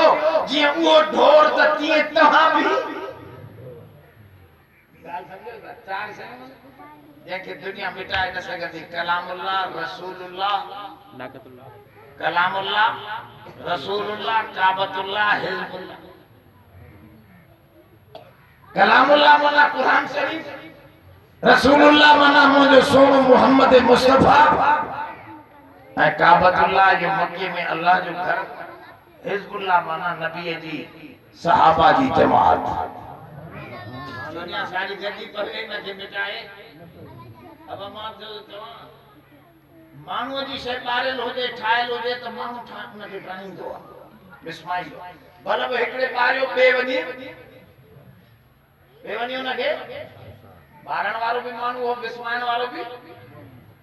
जीअं उहो ढोर त तीअं तव्हां बि ॻाल्हि सम्झो था 4 शयूं जंहिंखे दुनिया मिटाए न सघंदी कलामुल्लाह रसूलुल्लाह कलामुल्लाह रसूलुल्लाह काबतुल्लाह हिज़्बुल्लाह कलामुल्लाह माना कुरान शरीफ रसूलुल्लाह माना मुझे सोनो मोहम्मद मुस्तफा ऐ काबतुल्लाह जो मक्के में अल्लाह जो घर हिज़्बुल्लाह माना नबी जी सहाबा जी जमात दुनिया सारी जल्दी पहले न के मिटाए अब मां जो तवा मानव जी शे बारेल होजे ठायल होजे त मानू ठाक न के ठाईंदो बिस्माइल बलब एकड़े बारियो बेवनी न के बारण वालो भी मानू हो बिस्माइल वालो भी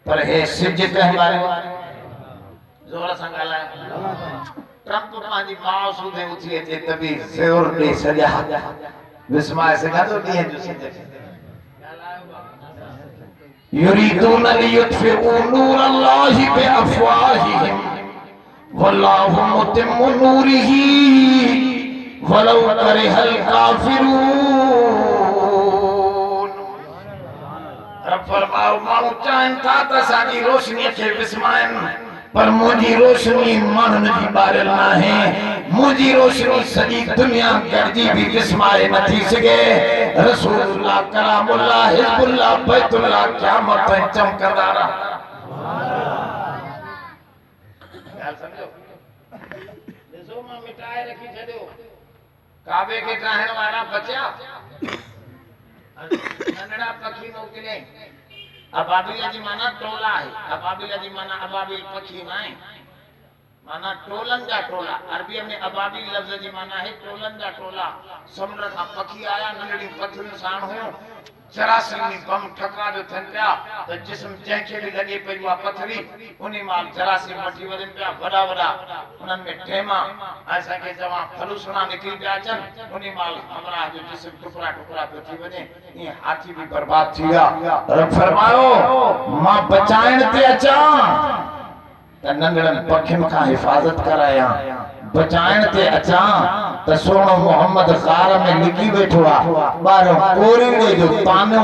पर हे सिज के हमारे जोर से गाला ट्रम्प माजी मां सुधे उठी अचे तभी जोर दे सजा बिस्माइल से गातो दिए जो सिज युरीदून लियुत्फिउ नूर अल्लाहि बिअफवाहिहिम वल्लाहु मुतिम्मु नूरिही वलौ करिहल काफिरून रब फरमाओ माण्हू चाहिनि था त असांजी रोशनी खे विस्माइनि पर मुझी रोशनी मन जी बारल ना है मुझी रोशनी सजी दुनिया गर्जी भी जिस्माए न थी सके रसूलुल्लाह कलामुल्लाह हिजबुल्लाह बैतुल्लाह क़यामत ताईं चमकंदा रहा समझो ॾिसो मां मिटाए रखी छॾियो काबे के ठाहिण वारा बचा नंढड़ा पखी मोकिले अबाबिल जी माना टोला है अबाबिल जी माना अबाबिल पखी ना है माना टोलन जा टोला अरबी में अबाबिल लफ्ज जी माना है टोलन जा टोला समुंड का पखी आया नंढड़ी पथरी साण हुयो जरासीमी बम ठका जो थन पिया त जिस्म जंहिंखे बि लॻे पई उहा पथरी उनी माल जरासीम वठी वञनि पिया वॾा वॾा उन्हनि में टेमा असांखे चवां फलूसणा निकिरी पिया अचनि उनी माल हमरा जो जिस्म टुकड़ा टुकड़ा पियो थी वञे ईअं हाथी बि बर्बाद थी विया रब फरमायो मां बचाइण ते अचां त नंढड़नि पखियुनि खां हिफ़ाज़त करायां बचाइण ते अचां त सोनो मोहम्मद ग़ार में लिकी बैठो आ बारो कोरीड़े जो तानो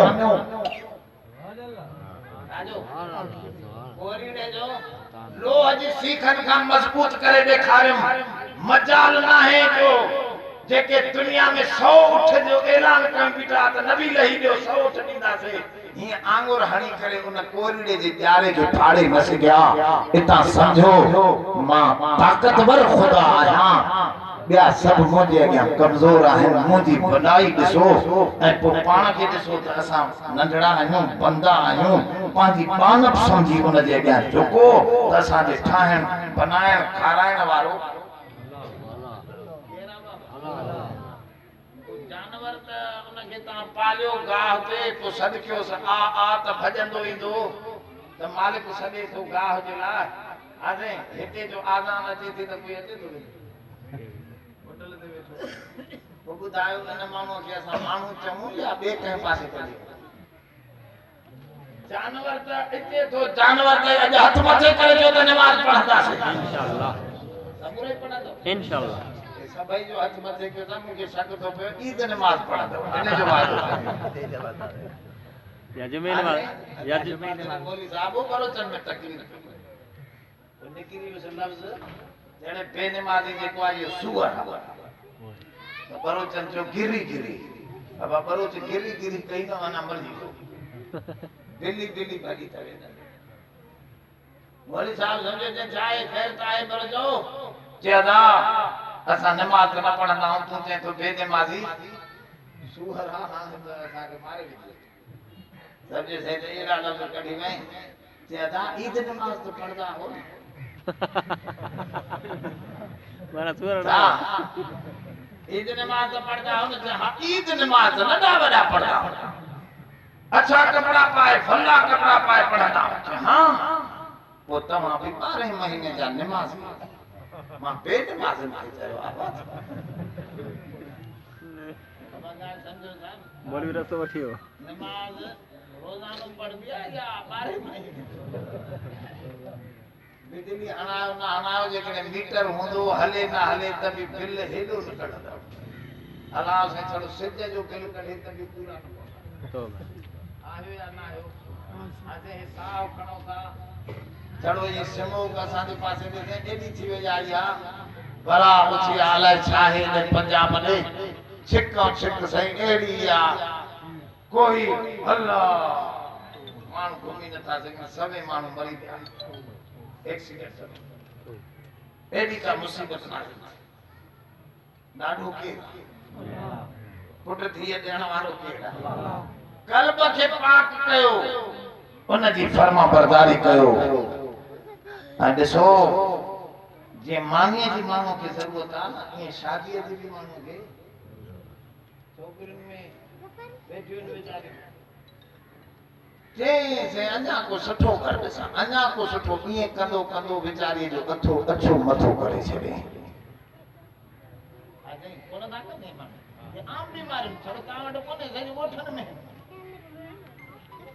कोरीड़े जो लोह जी सीखन का मजबूत करे दिखारम मजाल ना है जो जेके दुनिया में 100 उठ जो ऐलान कर बीठा त नबी लही जो 100 उठ दींदा से ये आंगुर हणी करे उन कोरीड़े जे प्यारे के फाड़े न सकिया इता समझो मां ताकतवर खुदा आया बिया सब मुझे अॻियां कमजोर आहिन मुझी बनाई ॾिसो ऐं पोइ पाण खे ॾिसो त असां नंढड़ा आहियूं बंदा आहियूं पंहिंजी पानप सम्झी उन जे अॻियां झुको त असांजे ठाहिण बनाइण खाराइण वारो जानवर त उनखे तव्हां पालियो गाह ते पोइ सदकियोस आ त भॼंदो ईंदो त मालिक सॾे थो गाह जे लाइ हाणे हिते जो आज़ान अचे थी त कोई अचे थो होटल ते वेठो पोइ ॿुधायो इन माण्हूअ खे असां माण्हू चऊं या ॿिए कंहिं पासे कयूं जानवर त हिते थो जानवर त अॼु हथ मथे करे जो त नमाज़ पढ़ंदासीं इंशाअल्लाह सबूरे पढ़ंदो इंशाअल्लाह सभई जो हथ मथे कयो त मूंखे शक थो पियो ईद नमाज़ पढ़ंदो इन जो वादो या जुमे नमाज़ या जुमे नमाज़ बोली साहब करो चन में तकलीफ तो निकली उस लफ्ज जने बेनमाजी जेको आहे सुअर तो बरो चन जो गिरी गिरी अब बरो च गिरी गिरी कई न वना मरजी दिल्ली दिल्ली भागी तवे बोली साहब समझे जे चाहे खैर चाहे बरो जो ज्यादा असा नमाज न पढ़ंदा हूं तू चे तो बेनमाजी सुअर हां हां तो असा के मारे भी समझे से एरा लफ्ज कढी में ज्यादा ईद नमाज तो पढ़दा हो माना सुअर ईद नमाज तो पढ़दा हो न हां ईद नमाज नडा वडा पढ़दा अच्छा कपड़ा पाए फल्ला कपड़ा पाए पढ़दा हां वो तमा भी 12 महीने जा नमाज मां पेट नमाज नहीं चयो आवाज समझो साहब मौलवी रस्तो वठियो नमाज रोजानो पढ़बिया या 12 महीने बिजली हणायो ना हणायो जेकॾहिं मीटर हूंदो हले ना हले त बि बिल हेॾो न कढंदा अलाह सां छड़ो सिज जो बिल कढे त बि पूरा तो आयो या ना आयो अजे हिसाब खणो था चलो ये समो का साथे पासे देखे एडी थी वे आया बड़ा उची आला छाहे ने पंजाब ने छिक्का छिक सही एडी या कोई अल्लाह मान घूमी न था सके सबे मानु मरी गया एक्सीडेंट सब एडी का मुसीबत ना नाडो के पुट थी देण वारो के कल्ब के पाक कयो उन जी फर्मा बरदारी कयो ॾिसो जे मानीअ जी माण्हू खे ज़रूरत आहे न ईअं शादीअ जी बि माण्हू खे छोकिरियुनि में बेटियुनि वीचारियूं चई अञा को सुठो कर ॾिसां अञा को सुठो ईअं कंदो कंदो वीचारीअ जो अथो अछो मथो करे छॾे कोन था कंदे माण्हू आम बीमारियूं छो तव्हां वटि कोन्हे सॼी ॻोठनि में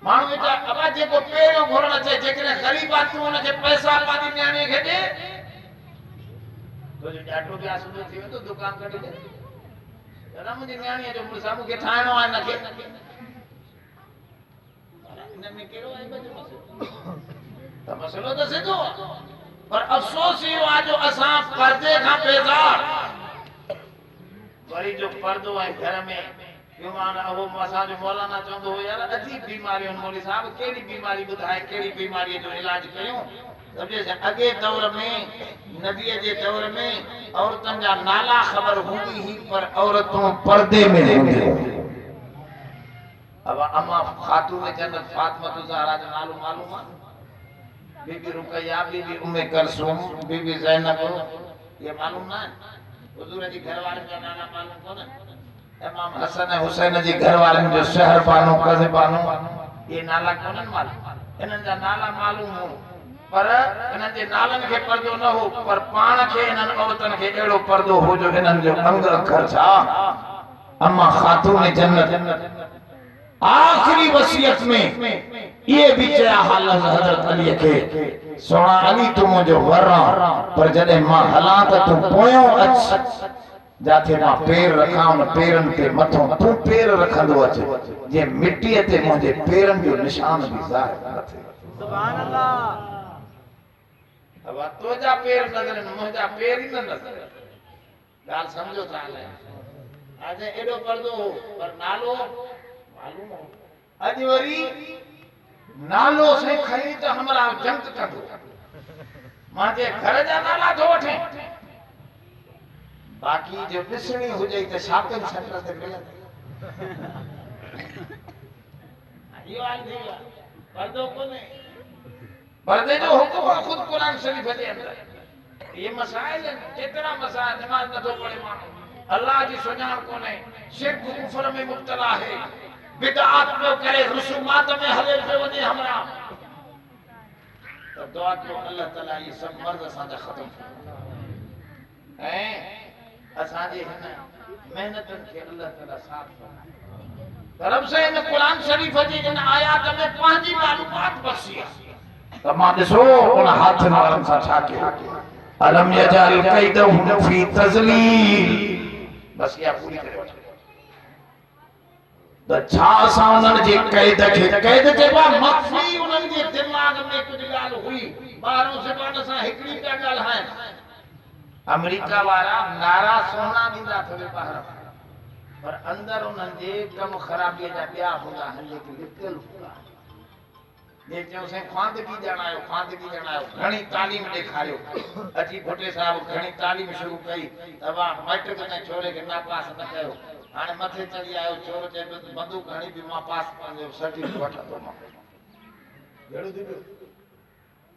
माण्हू वीचार अबा जेको पहिरियों घुरण अचे जेकॾहिं ग़रीब आहे तूं हुनखे पैसा पंहिंजी नियाणीअ खे ॾे तुंहिंजो ॾाढो बि आसूदो थी वेंदो दुकान कढी ॾे दादा मुंहिंजी नियाणीअ जो मुड़ुसु आहे मूंखे ठाहिणो आहे हिनखे हिन में कहिड़ो आहे मसइलो त मसइलो त सिधो आहे पर अफसोस ही हुआ जो असा पर्दे का बेजार वरी जो पर्दो है घर में बीमार वो असा जो मौलाना चंदो हो यार अजीब बीमारी मौली साहब केड़ी बीमारी बुधाए केड़ी बीमारी जो इलाज कयो समझे से अगे दौर में नबी जे दौर में औरतन जा नाला खबर हुंदी ही पर औरतों पर्दे में हुंदी अब अम्मा खातून जन्नत फातिमा ज़हरा जो नालो मालूम है बीबी रुकैया बीबी उम्मे कुलसूम बीबी ज़ैनब ये मालूम ना हुजूर जी घर वाले का नाला मालूम कोन इमाम हसन हुसैन जी घर वाले जो शहर बानो कज़े बानो ये नाला कोन मालूम इनन जा नाला मालूम हो पर इनन जे नालन के पर्दो न हो पर पाण के इनन औरतन के एड़ो पर्दो हो जो इनन जो अंग अखर छा अम्मा खातून जन्नत आखिरी वसीयत में ये भी चया हाल हजरत अली के सोना अली तुम जो वरा पर जदे मां हला त तू पोयो अच जाथे मां पैर रखा उन पैरन पे मथो तू पैर रखंदो अच जे मिट्टी ते मुझे पैरन जो निशान भी ज़ाहिर न थे सुभान अल्लाह अब तो जा पैर नजर मुझा पैर ही न नजर गाल समझो ताले आज एडो पर्दो पर नालो मालूम हो अज वरी नालो से खई त हमरा जंग कंदो माजे घर जा नाला थो वठे बाकी जो ॾिसणी हुजे त शाकन छंड ते मिलंदी ये वाल थी पर्दो कोने पर्दे जो हुक्म खुद कुरान शरीफ जे अंदर ये मसाइल केतरा मसाइल नमाज न तो पढ़े मानो अल्लाह जी सुञाण कोने शिरक कुफर में मुब्तला है बिदअत में करे रसूमात में हले पे वने हमरा तो दुआ करो अल्लाह ताला ये सब मर्ज असा जा खत्म है असा जे है मेहनतन के अल्लाह ताला साथ तरफ से इन कुरान शरीफ जी जिन आयात में पांजी मालूमात बसी तमा दिसो उन हाथ नालन सा छा के अलम यजल कैदहु फी तज़लील बस या पूरी करे द छा सा उनन जे कैद के बा मख्फी उनन जे दिमाग में कुछ गाल हुई बाहरों से बाण सा हिकड़ी का गाल है अमेरिका वाला नारा सोना दीदा थोड़े बाहर पर अंदर उनन जे कम खराबी जा बिया हुंदा है लेकिन लिखल हुंदा जे जो से खांदगी जणायो घणी तालीम देखारियो अजी भोटे साहब घणी तालीम शुरू कई तवा मैट्रिक ने छोरे के ना पास न कयो हाने मथे चढ़ी आयो छोरो जे बंदूक घणी भी मां पास पंहिंजो सर्टिफिकेट वठंदो मां जड़ो दिबो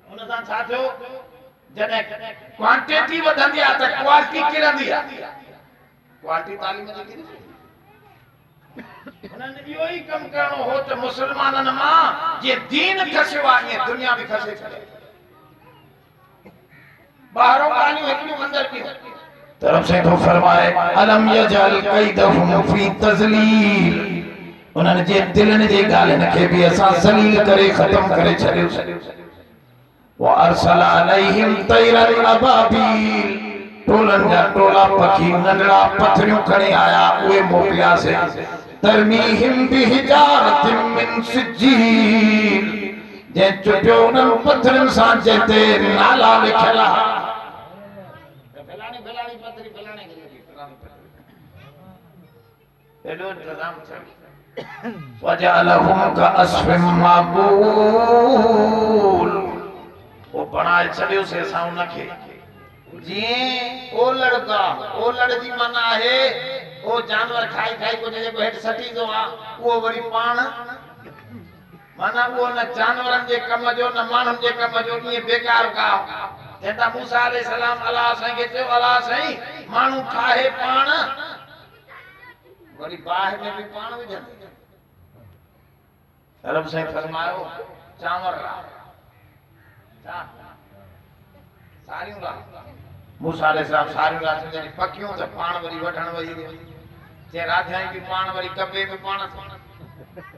उन सां छा थियो जने क्वांटिटी वधंदी आ त क्वालिटी किरंदी आ क्वालिटी तालीम जी किरंदी उन्हन इहो ही कम करणो हो त मुसलमानन मां जे दीन खसवा ये दुनिया भी खसे करे बाहरों गालियों हिकड़ी अंदर भी तरफ से तो फरमाए अलम यजल कैदहु फी तज़लील उन्हन जे दिलन जे गालन के भी असा जलील करे खत्म करे छड़ियो व अरसल अलैहिम तैरन अबाबील टोलन जा टोला पखी नंढड़ा पथरियों खणी आया उए मोकलिया से तरमीहिम बिहिजारतिन मिन सिज्जील जे चुटियो उन पथरन सा जेते नाला लिखला फलानी फलानी पथरी फलाने एडो इंतजाम छ वजअलहुम का अस्फिम माकूल वो बनाए छड़ियो से सा उनके जी ओलड़ जी माना है वो जानवर खाई खाई को जे हेठ सटी जो आ वो वरी पाण माना वो न जानवरन जे कम जो न मानन जे कम जो ये बेकार का जेता मूसा अलैहि सलाम अल्लाह से के चयो अल्लाह सही मानू खाए पाण वरी बाह में भी पाण विझन रब से फरमायो चांवर ला सारियूं ला मूसा अलैहि सलाम सारियूं ला जने पकियूं त पाण वरी वठण वई जे राधाई भी पाण वरी कपे में पाण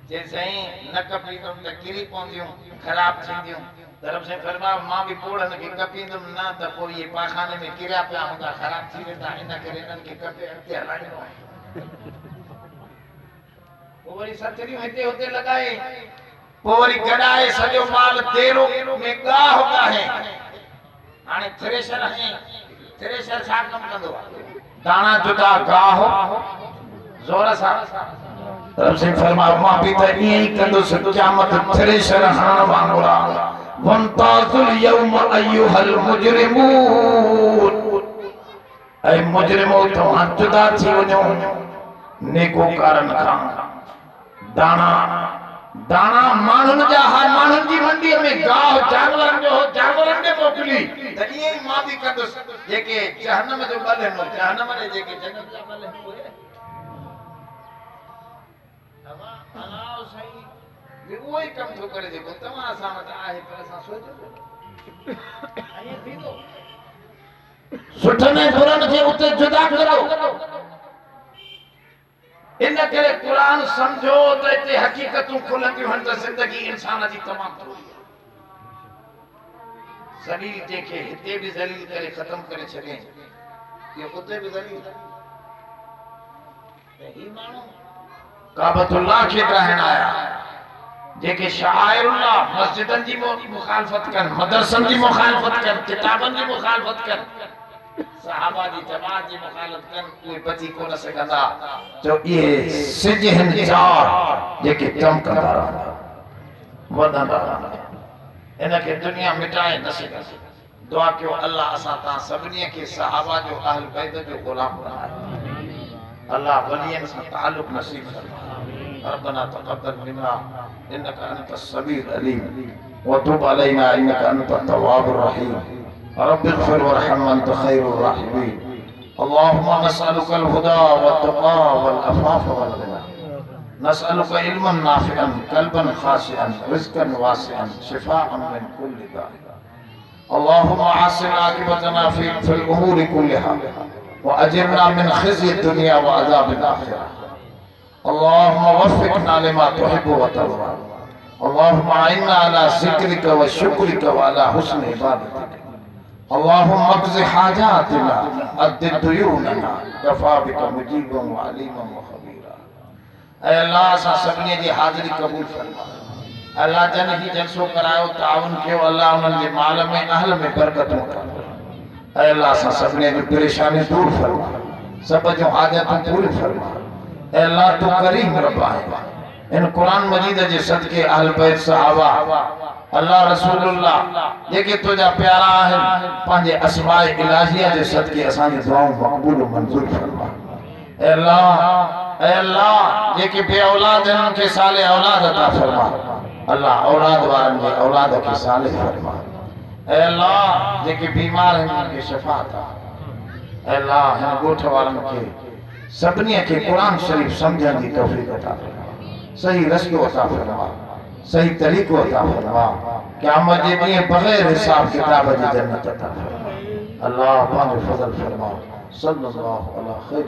जे सही न कपी त किरी पवंदियूं खराब थींदियूं तरफ से फरमायो मां भी पोड़न के कपींदुम ना त कोई ये पाखाने में किरिया पिया हुंदा खराब थी वेंदा इन करे इनन के कपे अॻिते हलाइणो वो वरी सचरियूं हिते हुते लॻाए पोइ वरी गॾाए सॼो माल तेरो में गाह गाहे हाणे थ्रेशर है थ्रेशर छा कम कंदो दाना जुदा गाहो जोर सा रब से फरमाया मां भी त इए ही कंदो क़यामत थ्रेशर हाण वांगुरा वंताजुल यौम अय्युहल मुजरिमून ऐ मुजरिमो तव्हां जुदा थी वञो नेकोकारन खां दाना दाना माण्हुनि जा हा माण्हुनि जी मंडी में गाह जानवरनि खे मोकिली त इएं ई मां बि कंदुसि जेके जहन्नम जो बल आहिनि जहन्नम जे जेके जन्नत जा बल आहिनि उहे अलाह साईं बि उहो ई कमु थो करे जेको तव्हां असां वटि आहे पर असां सोचो ऐं थींदो सुठनि ऐं बुरनि खे उते जुदा करो इन करे कुरान समझो तो इते हकीकतूं खुलंदियूं हन त जिंदगी इंसान जी तमाम थोड़ी ज़लील जेके हिते भी ज़लील करे खत्म करे छॾे ये उते भी ज़लील त ही माण्हू काबतुल्लाह खे ठाहिण आया जेके शाइरुल्लाह मस्जिदन जी मुखालफत कन मदरसन जी मुखालफत कन किताबन जी मुखालफत कन सहाबा जी जमात जी मुखालफत कन कोई बची कोन सघंदा जो ये सिज हिन चार जेके कम कंदा रहंदा वधंदा रहंदा इनके दुनिया मिटाए न सघंदी दुआ कयो अल्लाह असां तां सभिनी खे सहाबा जो अहल बैत जो गुलाम बनाए अल्लाह वलियन सां ताल्लुक नसीब फरमाए रब्बना तक़ब्बल मिन्ना इन्नका अंतस समीउल अलीम व तुब अलैना इन्नका अंतत तव्वाबुर रहीम रब्बि इग़फिर वरहम अंत खैरुर राहिमीन अल्लाहुम्मा नसअलुकल हुदा वत्तक़ा वल अफ़ाफ़ वल ग़िना नसअलुका इल्मन नाफ़िअन क़ल्बन ख़ाशिअन रिज़्क़न वासिअन शिफ़ाअन मिन कुल्लि दाअ अल्लाहुम्मा आसिन आक़िबतना फ़िल उमूरि कुल्लिहा व अजिरना मिन ख़िज़्यि दुनिया व अज़ाबिल आख़िरह अल्लाहुम्मा वफ़्फ़िक़ना लिमा तुहिब्बु व तर्ज़ा अल्लाहुम्मा इन्ना अला ज़िक्रिका व शुक्रिका व अला हुस्नि इबादतिक अल्लाहुम्मा अक़्ज़ि हाजातिना अद्दि दुयूनना कफ़ा बिका मुजीबन व अलीमन व ख़बीरा ऐ अल्लाह असां सभिनी जी हाज़िरी क़बूल फरमा अल्लाह जन ही जलसो करायो ताउन कयो अल्लाह उन्हनि जे माल में अहल में बरकतूं कर ऐ अल्लाह असां सभिनी जी परेशानी दूर फरमा सब जो हाजतूं पूरी फरमा ऐ अल्लाह तू करीम रब आहे इन कुरान मजीद जे सदके अहल बैत सहाबा अल्लाह रसूलुल्लाह जेके तुझा प्यारा आहिनि पंहिंजे अस्माए इलाहिया जे सदके असांजी दुआऊं मक़बूल मंज़ूर फरमा ऐ अल्लाह जेके बे औलाद हैं उनके साले औलाद अता फरमा अल्लाह औलाद वारन जे औलाद के साले फरमा ऐ अल्लाह जेके बीमार हैं उनके शिफा अता ऐ अल्लाह हिन गोठ वारन के सभिनी खे कुरान शरीफ समझण जी तौफीक अता फरमा सही रस्तो अता फरमा सही तरीको अता फरमा क़यामत जे ॾींहुं बग़ैर हिसाब किताब जी जन्नत अता फरमा अल्लाह पांजो फज़ल फरमा सल्लल्लाहु अला खैर